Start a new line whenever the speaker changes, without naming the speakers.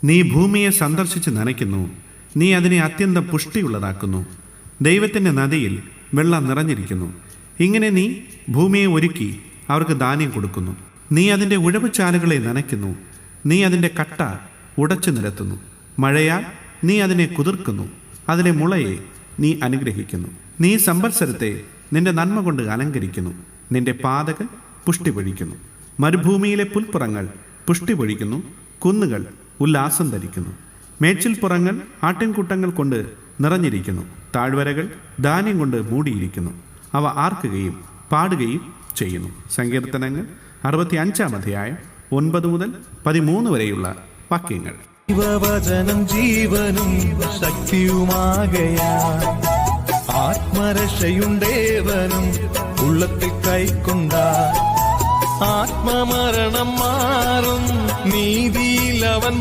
നീ ഭൂമിയെ സന്ദർശിച്ച് നനയ്ക്കുന്നു, നീ അതിനെ അത്യന്തം പുഷ്ടിയുള്ളതാക്കുന്നു. ദൈവത്തിൻ്റെ നദിയിൽ വെള്ളം നിറഞ്ഞിരിക്കുന്നു. ഇങ്ങനെ നീ ഭൂമിയെ ഒരുക്കി അവർക്ക് ധാന്യം കൊടുക്കുന്നു. നീ അതിൻ്റെ ഉഴവുചാലുകളെ നനയ്ക്കുന്നു, നീ അതിൻ്റെ കട്ട ഉടച്ചു നിരത്തുന്നു. മഴയാൽ നീ അതിനെ കുതിർക്കുന്നു, അതിലെ മുളയെ നീ അനുഗ്രഹിക്കുന്നു. നീ സംവത്സരത്തെ നിന്റെ നന്മ കൊണ്ട് അലങ്കരിക്കുന്നു, നിന്റെ പാതകൾ പുഷ്ടി പൊഴിക്കുന്നു. മരുഭൂമിയിലെ പുൽപ്പുറങ്ങൾ പുഷ്ടി പൊഴിക്കുന്നു, കുന്നുകൾ ഉല്ലാസം ധരിക്കുന്നു. മേച്ചിൽപ്പുറങ്ങൾ ആട്ടിൻകൂട്ടങ്ങൾ കൊണ്ട് നിറഞ്ഞിരിക്കുന്നു, താഴ്വരകൾ ധാന്യം കൊണ്ട് മൂടിയിരിക്കുന്നു. അവ ആർക്കുകയും പാടുകയും ചെയ്യുന്നു. സങ്കീർത്തനങ്ങൾ 65 അധ്യായം 9 മുതൽ 13 വരെയുള്ള വാക്യങ്ങൾ.
ജീവവചനം ജീവനും ശക്തിയുമാകയാ, ആത്മരക്ഷയുണ്ടേവനും ഉള്ളത്തിൽ കൈക്കൊണ്ട, ആത്മമരണം മാറും നീതിയിൽ അവൻ